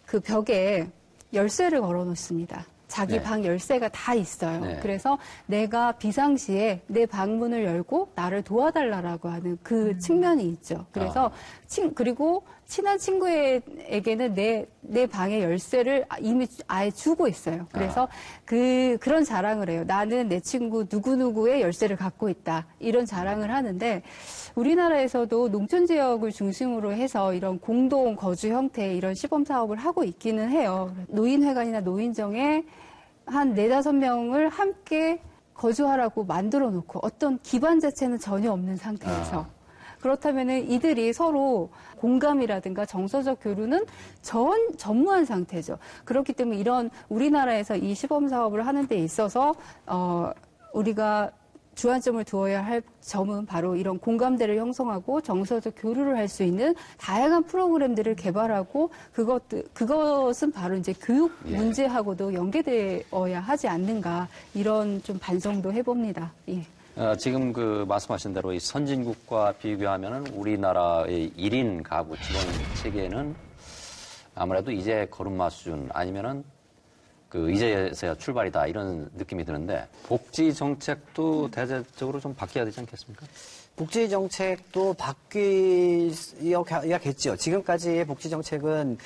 S6: 그 벽에 열쇠를 걸어 놓습니다. 자기 방 열쇠가 다 있어요. 그래서 내가 비상시에 내 방문을 열고 나를 도와달라고 하는 그 측면이 있죠. 그래서 그리고 친한 친구에게는 내 방의 열쇠를 이미 아예 주고 있어요. 그래서 그런 자랑을 해요. 나는 내 친구 누구누구의 열쇠를 갖고 있다. 이런 자랑을 하는데, 우리나라에서도 농촌 지역을 중심으로 해서 이런 공동 거주 형태의 이런 시범 사업을 하고 있기는 해요. 노인회관이나 노인정에 한 4-5명을 함께 거주하라고 만들어 놓고 어떤 기반 자체는 전혀 없는 상태에서 그렇다면은 이들이 서로 공감이라든가 정서적 교류는 전무한 상태죠. 그렇기 때문에 이런 우리나라에서 이 시범 사업을 하는 데 있어서 우리가 주안점을 두어야 할 점은 바로 이런 공감대를 형성하고 정서적 교류를 할 수 있는 다양한 프로그램들을 개발하고, 그것은 바로 이제 교육 문제하고도 연계되어야 하지 않는가, 이런 좀 반성도 해봅니다. 예.
S2: 지금 그 말씀하신 대로 이 선진국과 비교하면은 우리나라의 1인 가구 지원 체계는 아무래도 이제 걸음마 수준, 아니면은 그 이제서야 출발이다, 이런 느낌이 드는데, 복지 정책도 대대적으로 좀 바뀌어야 되지 않겠습니까?
S5: 복지 정책도 바뀌어야겠죠. 지금까지의 복지 정책은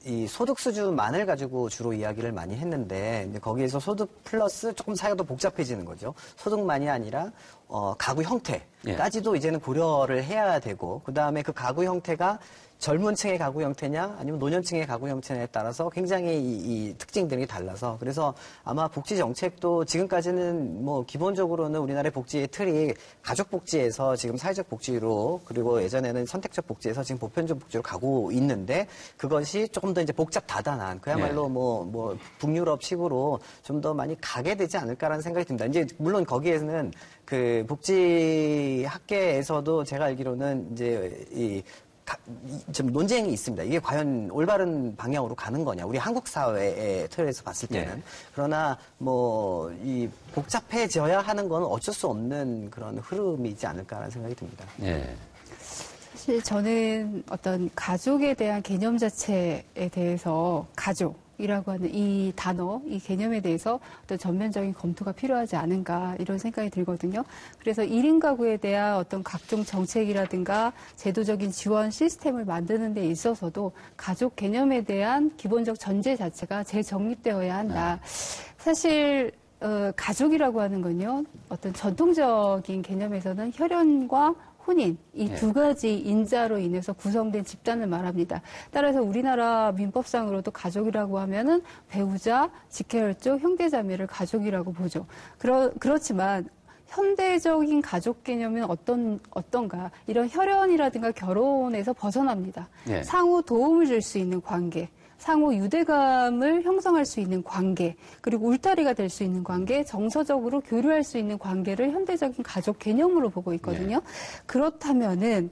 S5: 이 소득 수준만을 가지고 주로 이야기를 많이 했는데, 이제 거기에서 소득 플러스 조금 사회가 더 복잡해지는 거죠. 소득만이 아니라 가구 형태까지도 이제는 고려를 해야 되고, 그 다음에 그 가구 형태가 젊은 층의 가구 형태냐 아니면 노년층의 가구 형태냐에 따라서 굉장히 이 특징들이 달라서, 그래서 아마 복지 정책도 지금까지는 뭐 기본적으로는 우리나라의 복지의 틀이 가족 복지에서 지금 사회적 복지로, 그리고 예전에는 선택적 복지에서 지금 보편적 복지로 가고 있는데, 그것이 조금 더 이제 복잡 다단한, 그야말로 뭐 북유럽식으로 좀 더 많이 가게 되지 않을까라는 생각이 듭니다. 이제 물론 거기에는 그 복지 학계에서도 제가 알기로는 이제 좀 논쟁이 있습니다. 이게 과연 올바른 방향으로 가는 거냐, 우리 한국 사회의 틀에서 봤을 때는. 그러나 뭐 이 복잡해져야 하는 건 어쩔 수 없는 그런 흐름이지 않을까라는 생각이 듭니다.
S6: 사실 저는 어떤 가족에 대한 개념 자체에 대해서, 가족이라고 하는 이 단어, 이 개념에 대해서 어떤 전면적인 검토가 필요하지 않은가, 이런 생각이 들거든요. 그래서 1인 가구에 대한 어떤 각종 정책이라든가 제도적인 지원 시스템을 만드는 데 있어서도 가족 개념에 대한 기본적 전제 자체가 재정립되어야 한다. 사실 가족이라고 하는 건요, 어떤 전통적인 개념에서는 혈연과 혼인, 이 두 가지 인자로 인해서 구성된 집단을 말합니다. 따라서 우리나라 민법상으로도 가족이라고 하면은 배우자, 직계혈족, 형제자매를 가족이라고 보죠. 그렇지만 현대적인 가족 개념은 어떤가? 이런 혈연이라든가 결혼에서 벗어납니다. 상호 도움을 줄 수 있는 관계, 상호 유대감을 형성할 수 있는 관계, 그리고 울타리가 될 수 있는 관계, 정서적으로 교류할 수 있는 관계를 현대적인 가족 개념으로 보고 있거든요. 그렇다면은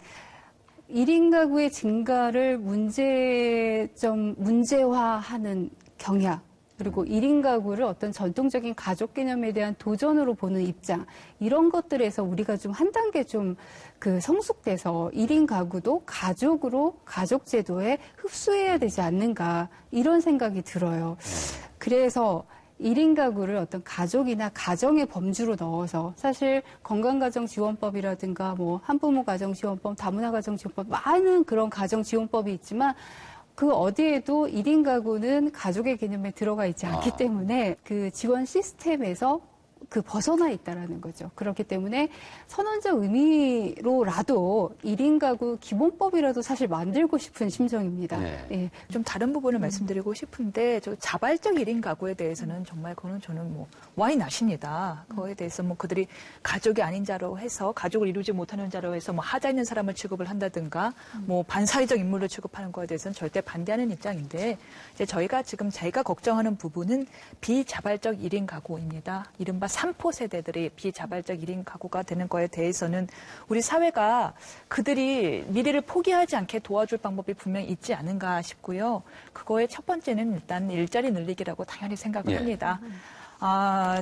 S6: 1인 가구의 증가를 문제화하는 경향, 그리고 1인 가구를 어떤 전통적인 가족 개념에 대한 도전으로 보는 입장, 이런 것들에서 우리가 좀 한 단계 좀 그 성숙돼서 1인 가구도 가족으로, 가족 제도에 흡수해야 되지 않는가, 이런 생각이 들어요. 그래서 1인 가구를 어떤 가족이나 가정의 범주로 넣어서 사실 건강가정지원법이라든가 뭐 한부모 가정지원법, 다문화 가정지원법 많은 그런 가정지원법이 있지만 그 어디에도 1인 가구는 가족의 개념에 들어가 있지 않기 때문에 그 지원 시스템에서 그 벗어나 있다라는 거죠. 그렇기 때문에 선언적 의미로라도 1인 가구 기본법이라도 사실 만들고 싶은 심정입니다.
S2: 네.
S6: 예.
S3: 좀 다른 부분을 말씀드리고 싶은데 저 자발적 1인 가구에 대해서는 정말 그거는 저는 뭐 와이 낫입니다. 그거에 대해서 뭐 그들이 가족이 아닌 자로 해서 가족을 이루지 못하는 자로 해서 뭐 하자 있는 사람을 취급을 한다든가 뭐 반사회적 인물로 취급하는 거에 대해서는 절대 반대하는 입장인데 이제 저희가 지금 저희가 걱정하는 부분은 비자발적 1인 가구입니다. 이른바 3포 세대들이 비자발적 1인 가구가 되는 거에 대해서는 우리 사회가 그들이 미래를 포기하지 않게 도와줄 방법이 분명히 있지 않은가 싶고요. 그거의 첫 번째는 일단 일자리 늘리기라고 당연히 생각을 합니다.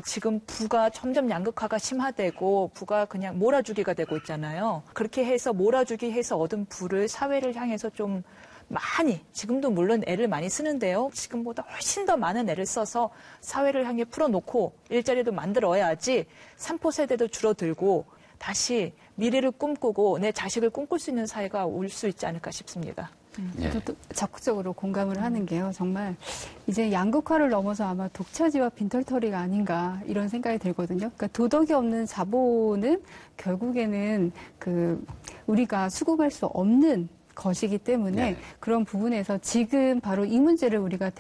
S3: 지금 부가 점점 양극화가 심화되고 부가 그냥 몰아주기가 되고 있잖아요. 그렇게 해서 몰아주기 해서 얻은 부를 사회를 향해서 좀 많이, 지금도 물론 애를 많이 쓰는데요. 지금보다 훨씬 더 많은 애를 써서 사회를 향해 풀어놓고 일자리도 만들어야지 3포 세대도 줄어들고 다시 미래를 꿈꾸고 내 자식을 꿈꿀 수 있는 사회가 올 수 있지 않을까 싶습니다.
S6: 저도 적극적으로 공감을 하는 게요. 정말 이제 양극화를 넘어서 아마 독차지와 빈털터리가 아닌가 이런 생각이 들거든요. 그러니까 도덕이 없는 자본은 결국에는 그 우리가 수긍할 수 없는 것이기 때문에 그런 부분에서 지금 바로 이 문제를 우리가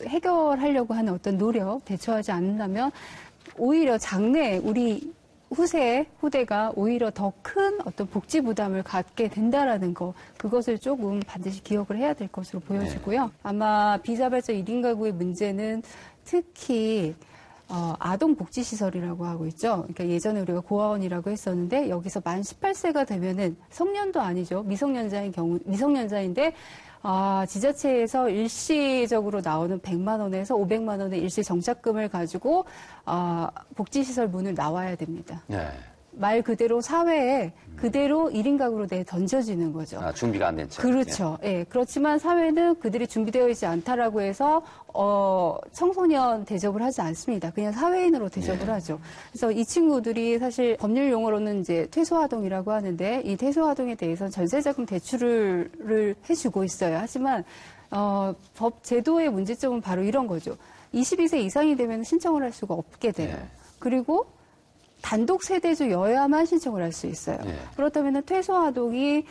S6: 해결하려고 하는 어떤 노력, 대처하지 않는다면 오히려 장래 우리 후대가 오히려 더 큰 어떤 복지 부담을 갖게 된다라는 거, 그것을 조금 반드시 기억을 해야 될 것으로 보여지고요. 아마 비자발적 1인 가구의 문제는 특히 아동복지시설이라고 하고 있죠. 그러니까 예전에 우리가 고아원이라고 했었는데 여기서 만 18세가 되면은 성년도 아니죠. 미성년자인데 지자체에서 일시적으로 나오는 100만 원에서 500만 원의 일시 정착금을 가지고 복지시설 문을 나와야 됩니다.
S2: 네.
S6: 말 그대로 사회에 그대로 1인 가구로 던져지는 거죠.
S2: 준비가 안 된 채.
S6: 그렇죠. 예. 그렇지만 사회는 그들이 준비되어 있지 않다라고 해서 청소년 대접을 하지 않습니다. 그냥 사회인으로 대접을 하죠. 그래서 이 친구들이 사실 법률 용어로는 이제 퇴소아동이라고 하는데 이 퇴소아동에 대해서는 전세자금 대출을 해주고 있어요. 하지만 법 제도의 문제점은 바로 이런 거죠. 22세 이상이 되면 신청을 할 수가 없게 돼요. 그리고 단독 세대주여야만 신청을 할 수 있어요. 그렇다면 퇴소아동이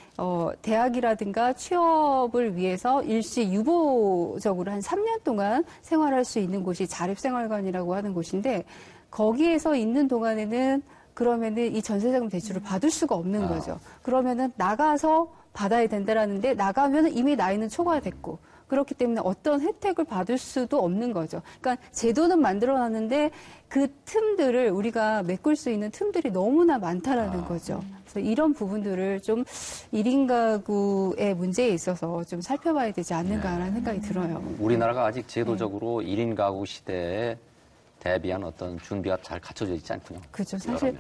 S6: 대학이라든가 취업을 위해서 일시 유보적으로 한 3년 동안 생활할 수 있는 곳이 자립생활관이라고 하는 곳인데 거기에서 있는 동안에는 그러면은 이 전세자금 대출을 받을 수가 없는 거죠. 그러면은 나가서 받아야 된다라는데 나가면은 이미 나이는 초과됐고 그렇기 때문에 어떤 혜택을 받을 수도 없는 거죠. 그러니까 제도는 만들어놨는데 그 틈들을 우리가 메꿀 수 있는 틈들이 너무나 많다라는 거죠. 그래서 이런 부분들을 좀 1인 가구의 문제에 있어서 좀 살펴봐야 되지 않는가라는 생각이 들어요.
S2: 우리나라가 아직 제도적으로 1인 가구 시대에 대비한 어떤 준비가 잘 갖춰져 있지 않군요.
S6: 그렇죠. 사실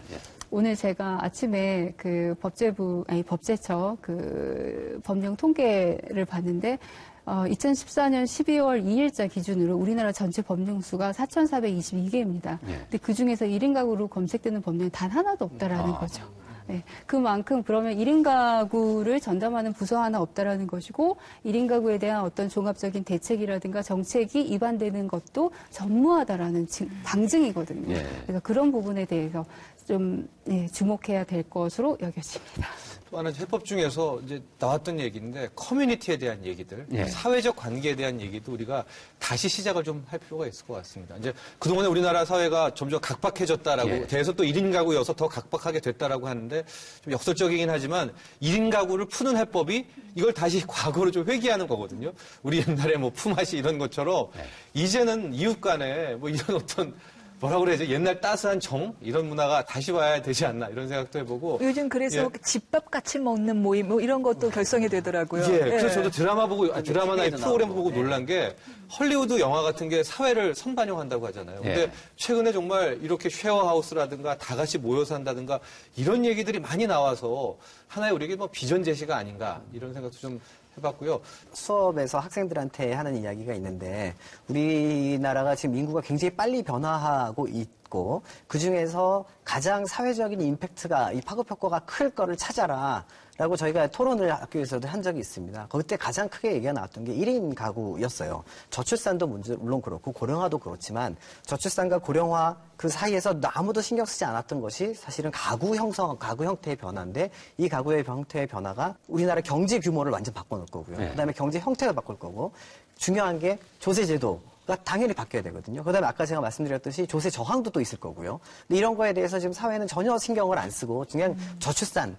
S6: 오늘 제가 아침에 그 법제처 그 법령 통계를 봤는데 2014년 12월 2일자 기준으로 우리나라 전체 법령 수가 4,422개입니다. 근데 그 중에서 1인 가구로 검색되는 법령이 단 하나도 없다라는 거죠. 네, 그만큼 그러면 1인 가구를 전담하는 부서 하나 없다라는 것이고 1인 가구에 대한 어떤 종합적인 대책이라든가 정책이 입안되는 것도 전무하다라는 방증이거든요. 그래서 그런 부분에 대해서 좀 주목해야 될 것으로 여겨집니다.
S4: 또 하나 해법 중에서 이제 나왔던 얘기인데 커뮤니티에 대한 얘기들, 사회적 관계에 대한 얘기도 우리가 다시 시작을 좀 할 필요가 있을 것 같습니다. 이제 그동안에 우리나라 사회가 점점 각박해졌다라고 돼서 또 1인 가구여서 더 각박하게 됐다라고 하는데 좀 역설적이긴 하지만 1인 가구를 푸는 해법이 이걸 다시 과거로 좀 회귀하는 거거든요. 우리 옛날에 뭐 품앗이 이런 것처럼 이제는 이웃 간에 뭐 이런 어떤 뭐라 그래야지 옛날 따스한 정 이런 문화가 다시 와야 되지 않나 이런 생각도 해보고
S3: 요즘 그래서 집밥 같이 먹는 모임 뭐 이런 것도 결성이 되더라고요.
S4: 그래서 저도 드라마나 이 프로그램 보고 놀란 게 헐리우드 영화 같은 게 사회를 선반영한다고 하잖아요. 근데 최근에 정말 이렇게 쉐어하우스라든가 다 같이 모여서 한다든가 이런 얘기들이 많이 나와서 하나의 우리에게 뭐 비전 제시가 아닌가 이런 생각도 좀 해봤고요.
S5: 수업에서 학생들한테 하는 이야기가 있는데 우리나라가 지금 인구가 굉장히 빨리 변화하고 있고 그중에서 가장 사회적인 임팩트가 이 파급 효과가 클 거를 찾아라 라고 저희가 토론을 학교에서도 한 적이 있습니다. 그때 가장 크게 얘기가 나왔던 게 1인 가구였어요. 저출산도 물론 그렇고 고령화도 그렇지만 저출산과 고령화 그 사이에서 아무도 신경 쓰지 않았던 것이 사실은 가구 형태의 변화인데 이 가구의 형태의 변화가 우리나라 경제 규모를 완전 바꿔놓을 거고요. 그다음에 경제 형태가 바꿀 거고 중요한 게 조세제도가 당연히 바뀌어야 되거든요. 그다음에 아까 제가 말씀드렸듯이 조세 저항도 또 있을 거고요. 근데 이런 거에 대해서 지금 사회는 전혀 신경을 안 쓰고 그냥 저출산이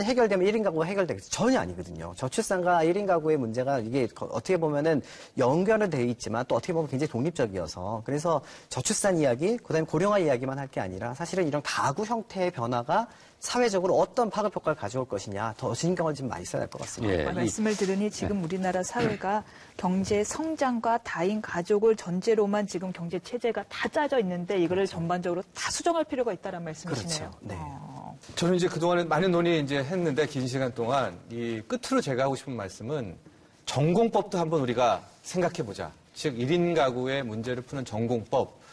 S5: 해결되면 1인 가구가 해결되겠죠. 전혀 아니거든요. 저출산과 1인 가구의 문제가 이게 어떻게 보면은 연결은 되어 있지만 또 어떻게 보면 굉장히 독립적이어서 그래서 저출산 이야기, 그다음에 고령화 이야기만 할 게 아니라 사실은 이런 가구 형태의 변화가 사회적으로 어떤 파급 효과를 가져올 것이냐 더 신경을 좀 많이 써야 할 것 같습니다.
S3: 말씀을 들으니 지금 우리나라 사회가 경제 성장과 다인 가족을 전제로만 지금 경제 체제가 다 짜져 있는데 이거를 전반적으로 다 수정할 필요가 있다는 말씀이시네요.
S5: 그렇죠. 네.
S4: 저는 이제 그동안에 많은 논의 이제 했는데 긴 시간 동안 이 끝으로 제가 하고 싶은 말씀은 전공법도 한번 우리가 생각해 보자. 즉 1인 가구의 문제를 푸는 전공법.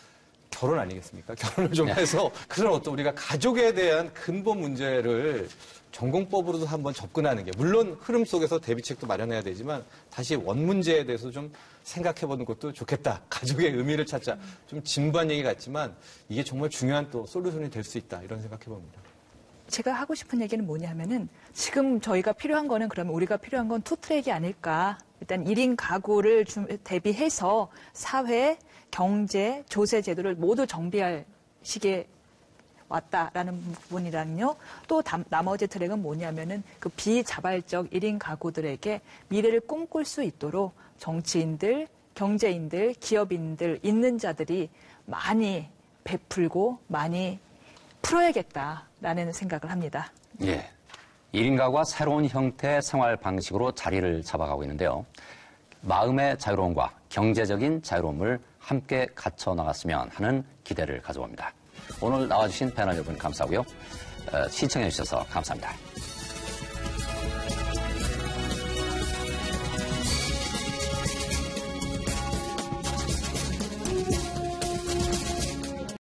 S4: 결혼 아니겠습니까? 결혼을 좀 해서 그런 어떤 우리가 가족에 대한 근본 문제를 전공법으로도 한번 접근하는 게 물론 흐름 속에서 대비책도 마련해야 되지만 다시 원 문제에 대해서 좀 생각해보는 것도 좋겠다. 가족의 의미를 찾자. 좀 진부한 얘기 같지만 이게 정말 중요한 또 솔루션이 될 수 있다. 이런 생각해봅니다.
S3: 제가 하고 싶은 얘기는 뭐냐면은 지금 저희가 필요한 거는 그러면 우리가 필요한 건 투트랙이 아닐까. 일단 1인 가구를 대비해서 사회, 경제, 조세 제도를 모두 정비할 시기에 왔다라는 부분이랑요. 또 나머지 트랙은 뭐냐면은 그 비자발적 1인 가구들에게 미래를 꿈꿀 수 있도록 정치인들, 경제인들, 기업인들, 있는 자들이 많이 베풀고 많이 풀어야겠다라는 생각을 합니다.
S2: 예. 1인 가구가 새로운 형태의 생활 방식으로 자리를 잡아가고 있는데요. 마음의 자유로움과 경제적인 자유로움을 함께 갖춰 나갔으면 하는 기대를 가져봅니다. 오늘 나와주신 패널 여러분 감사하고요. 시청해 주셔서 감사합니다.